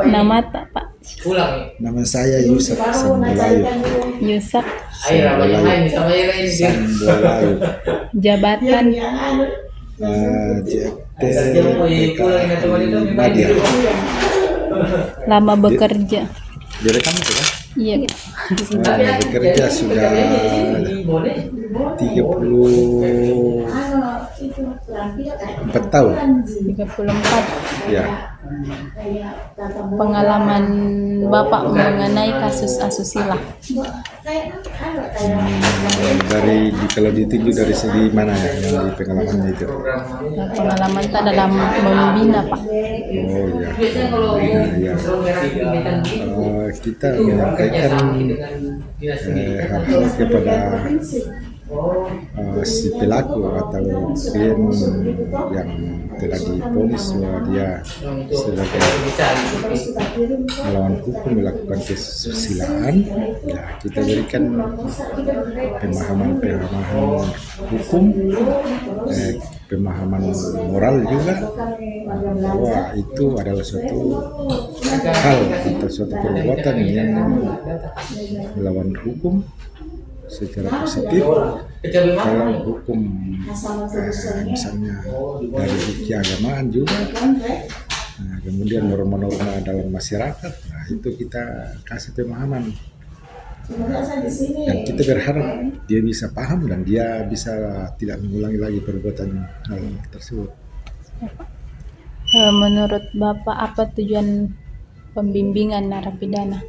Nama tak Pak? Nama saya Yusuf Sambulayu. Yusuf. Sambulayu. Jabatan JT PKI Media. lama bekerja. Direkam itu kan? Iya. Bekerja sudah 34 tahun. 34. Ya. Pengalaman Bapak mengenai kasus asusila. Dari kalau ditinju dari segi mana ya yang di pengalamannya itu? Pengalaman tak dalam membina Pak. Oh ya. Kita menyampaikan hal kepada si pelaku atau klien yang telah diponis bahwa dia sebagai melawan hukum melakukan kesusilaan, ya kita berikan pemahaman hukum, pemahaman moral juga bahwa itu adalah suatu hal atau suatu perbuatan yang melawan hukum secara positif. Kalau hukum misalnya dari segi keagamaan juga, kemudian norma-norma dalam masyarakat, nah itu kita kasih pemahaman dan kita berharap dia bisa paham dan dia bisa tidak mengulangi lagi perbuatan hal tersebut. Menurut Bapak apa tujuan pembimbingan narapidana?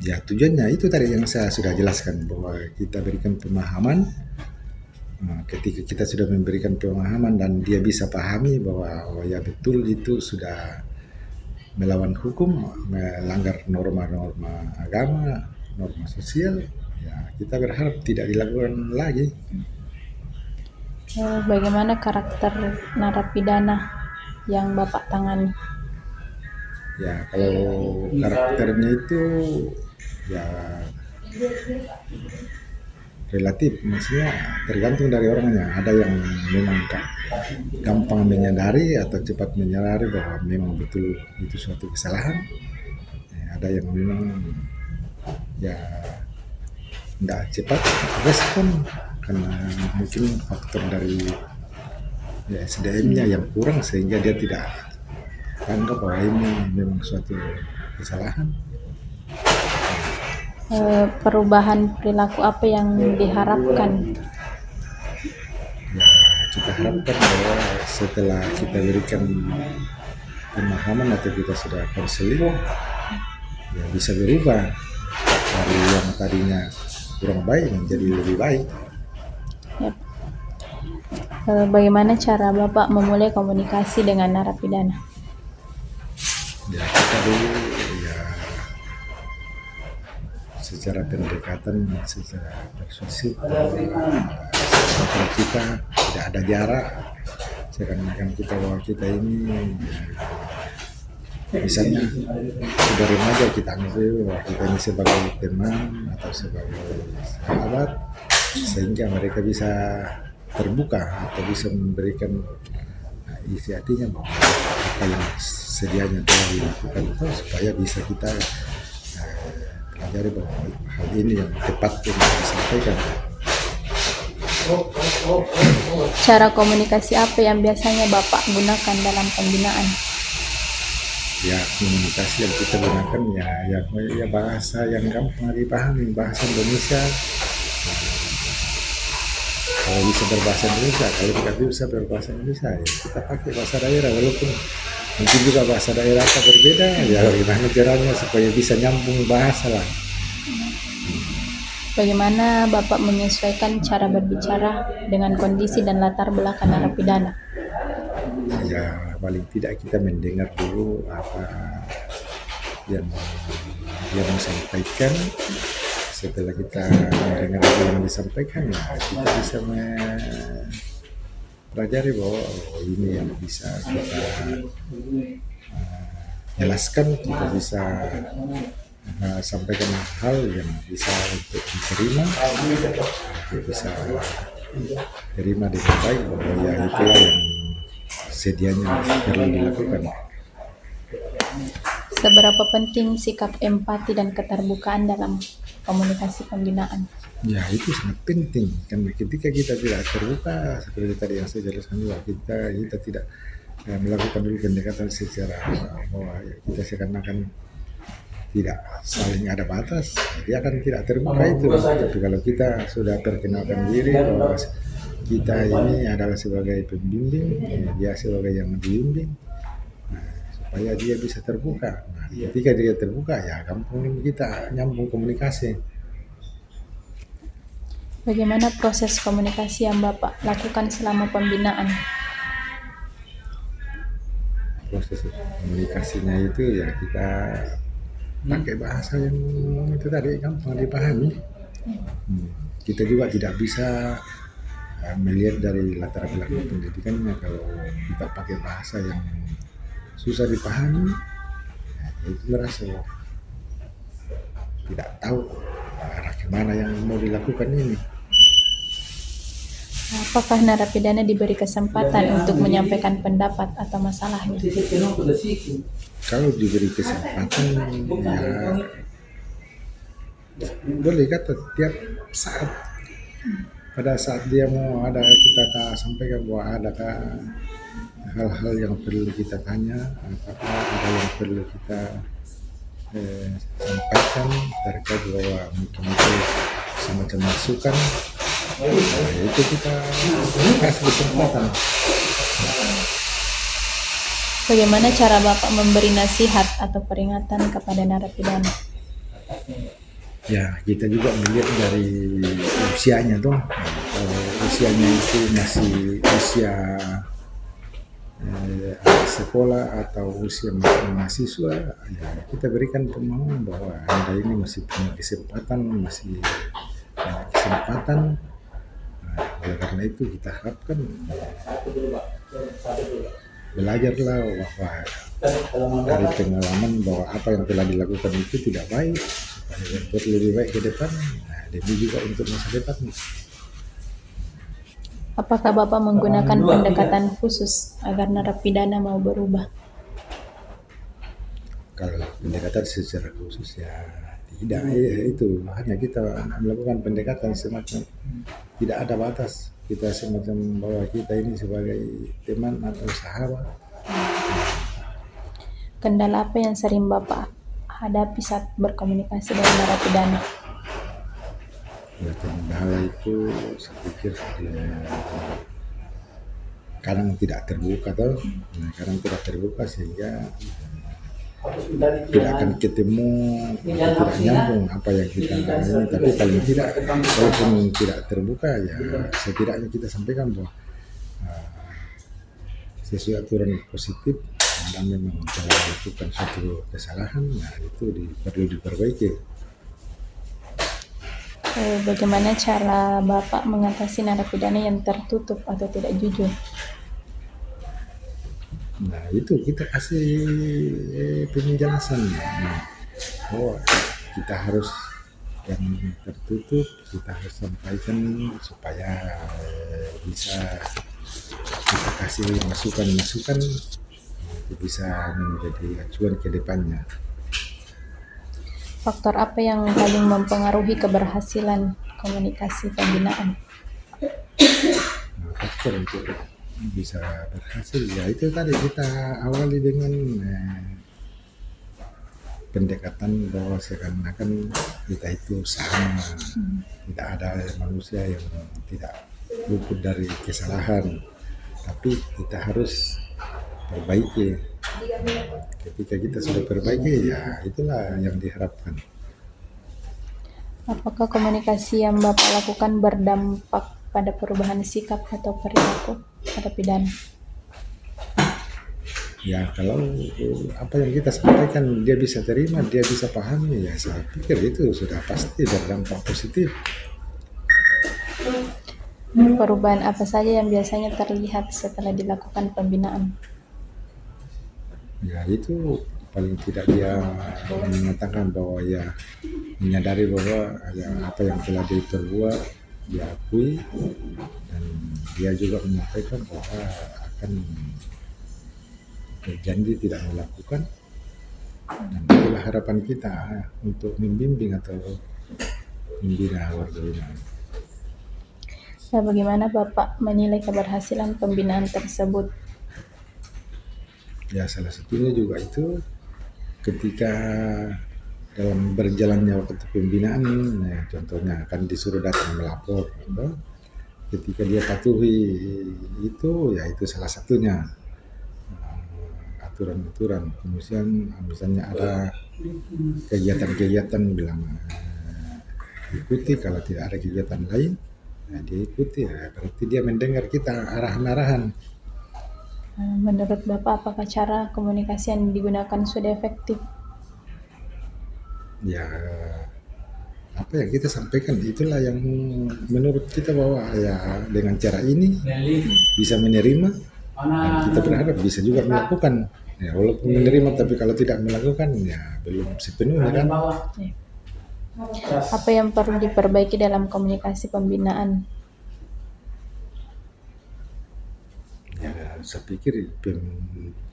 Ya tujuannya itu tadi yang saya sudah jelaskan bahwa kita berikan pemahaman. Ketika kita sudah memberikan pemahaman dan dia bisa pahami bahwa oh ya betul itu sudah melawan hukum, melanggar norma-norma agama, norma sosial, ya kita berharap tidak dilakukan lagi. Bagaimana karakter narapidana yang Bapak tangani? Ya kalau karakternya itu ya relatif, maksudnya tergantung dari orangnya. Ada yang memang gampang menyadari atau cepat menyadari bahwa memang betul itu suatu kesalahan. Ada yang memang ya tidak cepat respon karena mungkin faktor dari ya SDM-nya yang kurang sehingga dia tidak anggap bahwa ini memang suatu kesalahan. Perubahan perilaku apa yang diharapkan? Ya, kita harapkan bahwa setelah kita berikan pemahaman atau kita sudah konseling, ya bisa berubah dari yang tadinya kurang baik menjadi lebih baik. Yep. Bagaimana cara Bapak memulai komunikasi dengan narapidana? Ya kita dulu ya secara pendekatan, secara persuasif bahwa kita tidak ada jarak, seakan-akan kita bahwa kita ini misalnya sudah remaja kita anggap bahwa kita ini sebagai teman atau sebagai sahabat, sehingga mereka bisa terbuka atau bisa memberikan isi hatinya bahwa apa yang sedianya telah dilakukan itu supaya bisa kita pelajari bahwa hal ini yang tepat untuk disampaikan. Cara komunikasi apa yang biasanya Bapak gunakan dalam pembinaan? Ya komunikasi yang kita gunakan ya bahasa yang gampang dipahami, bahasa Indonesia. Kalau bisa berbahasa Indonesia, kalau tidak bisa berbahasa Indonesia ya kita pakai bahasa daerah, walaupun mungkin juga bahasa daerah kita berbeda, ya bagaimana caranya supaya bisa nyambung bahasa lah. Bagaimana Bapak menyesuaikan cara berbicara dengan kondisi dan latar belakang narapidana? Ya paling tidak kita mendengar dulu apa yang dia disampaikan. Setelah kita mendengar apa yang disampaikan, ya kita bisa mempelajari bahwa ini yang bisa kita jelaskan, kita bisa sampaikan hal yang bisa untuk diterima, bisa terima dengan baik bahwa ya itulah yang ketersediaannya perlu dilakukan. Seberapa penting sikap empati dan keterbukaan dalam komunikasi pembinaan? Ya itu sangat penting karena ketika kita tidak terbuka seperti tadi yang saya jelaskan juga kita tidak melakukan dulu pendekatan secara bahwa kita seakan-akan tidak saling ada batas, dia akan tidak terbuka itu. Tapi kalau kita sudah perkenalkan diri bahwa kita ini adalah sebagai pembimbing, dia sebagai yang dibimbing, supaya dia bisa terbuka. Nah, ketika dia terbuka ya gampang kita nyambung komunikasi. Bagaimana proses komunikasi yang Bapak lakukan selama pembinaan? Proses komunikasinya itu ya kita pakai bahasa yang itu tadi gampang dipahami. Kita juga tidak bisa melihat dari latar belakang pendidikannya. Kalau kita pakai bahasa yang susah dipahami, ya, itu merasa tidak tahu arah kemana yang mau dilakukan ini. Apakah narapidana diberi kesempatan untuk menyampaikan pendapat atau masalahnya? Kalau diberi kesempatan ya boleh kata tiap saat, pada saat dia mau ada kita sampaikan bahwa adakah hal-hal yang perlu kita tanya, apakah ada yang perlu kita sampaikan terkait bahwa mungkin itu semacam masukan, itu kita kasih kesempatan. Bagaimana cara Bapak memberi nasihat atau peringatan kepada narapidana? Ya kita juga melihat dari usianya tuh. Kalau usianya itu masih usia sekolah atau usia mahasiswa, ya kita berikan pemahaman bahwa Anda ini masih punya kesempatan, masih banyak kesempatan. Oleh karena itu kita harapkan belajarlah bahwa dari pengalaman bahwa apa yang telah dilakukan itu tidak baik, supaya untuk lebih baik ke depan, demi juga untuk masa depan. Apakah Bapak menggunakan pendekatan khusus agar narapidana mau berubah? Kalau pendekatan secara khusus ya tidak, itu hanya kita melakukan pendekatan semacam tidak ada batas, kita semacam bahwa kita ini sebagai teman atau sahabat. Kendala apa yang sering Bapak hadapi saat berkomunikasi dengan narapidana? Ya, kendala itu saya pikir kadang tidak terbuka kadang tidak terbuka sehingga tidak akan ketemu, tidak nyambung apa yang kita ini. Tapi paling tidak walaupun tidak terbuka ya setidaknya kita sampaikan bahwa sesuai aturan positif dan memang telah melakukan suatu kesalahan, nah itu perlu diperbaiki. Bagaimana cara Bapak mengatasi narapidana yang tertutup atau tidak jujur? Nah itu kita kasih penjelasan bahwa kita harus yang tertutup kita harus sampaikan supaya bisa kita kasih masukan-masukan itu bisa menjadi acuan ke depannya. Faktor apa yang paling mempengaruhi keberhasilan komunikasi pembinaan? Faktor untuk bisa berhasil ya itu tadi kita awali dengan pendekatan bahwa seakan-akan kita itu sama, tidak ada manusia yang tidak luput dari kesalahan, tapi kita harus perbaiki. Ketika kita sudah perbaiki ya itulah yang diharapkan. Apakah komunikasi yang Bapak lakukan berdampak pada perubahan sikap atau perilaku narapidana? Ya kalau apa yang kita sampaikan dia bisa terima, dia bisa pahami, ya saya pikir itu sudah pasti berdampak positif. Perubahan apa saja yang biasanya terlihat setelah dilakukan pembinaan? Ya itu paling tidak dia mengatakan bahwa ya menyadari bahwa apa yang telah diperbuat diakui, dan dia juga menyampaikan bahwa akan berjanji tidak melakukan, dan itulah harapan kita untuk membimbing atau membina warga binaan. Nah, bagaimana Bapak menilai keberhasilan pembinaan tersebut? Ya salah satunya juga itu ketika dalam berjalannya waktu pembinaan, ya, contohnya kan disuruh datang melapor, gitu. Ketika dia patuhi itu, ya itu salah satunya aturan-aturan. Kemudian misalnya ada kegiatan-kegiatan bilang ikuti, kalau tidak ada kegiatan lain ya dia ikuti, ya berarti dia mendengar kita arahan-arahan. Menurut Bapak, apakah cara komunikasi yang digunakan sudah efektif? Ya apa yang kita sampaikan itulah yang menurut kita bahwa ya dengan cara ini bisa menerima, dan kita berharap bisa juga melakukan. Ya walaupun menerima, tapi kalau tidak melakukan ya belum sepenuhnya kan. Apa yang perlu diperbaiki dalam komunikasi pembinaan? Ya saya pikir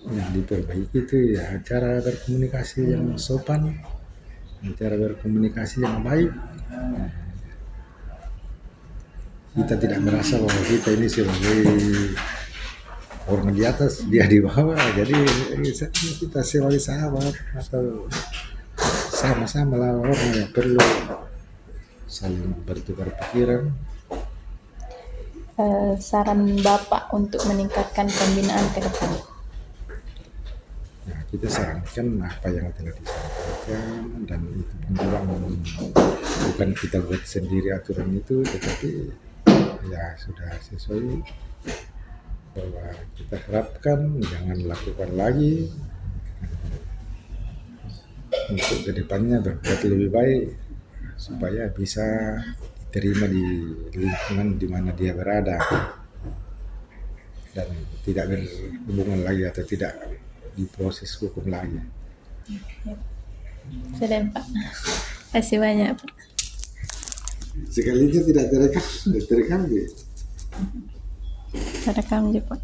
yang diperbaiki itu ya cara berkomunikasi yang sopan, cara berkomunikasi yang baik. Kita tidak merasa bahwa kita ini sebagai orang di atas, dia di bawah. Jadi kita sebagai sahabat atau sama-sama lah orang yang perlu saling bertukar pikiran. Saran Bapak untuk meningkatkan pembinaan ke depan? Nah, kita sarankan apa yang telah disampaikan, dan itu pun juga bukan kita buat sendiri aturan itu, tetapi ya sudah sesuai bahwa kita harapkan jangan lakukan lagi untuk kedepannya berbuat lebih baik supaya bisa diterima di lingkungan di mana dia berada dan tidak berhubungan lagi atau tidak diproses hukum lagi. Sudah Pak. Kasih banyak Pak. Sekalinya tidak terekam, terekam gitu. Rekam aja Pak.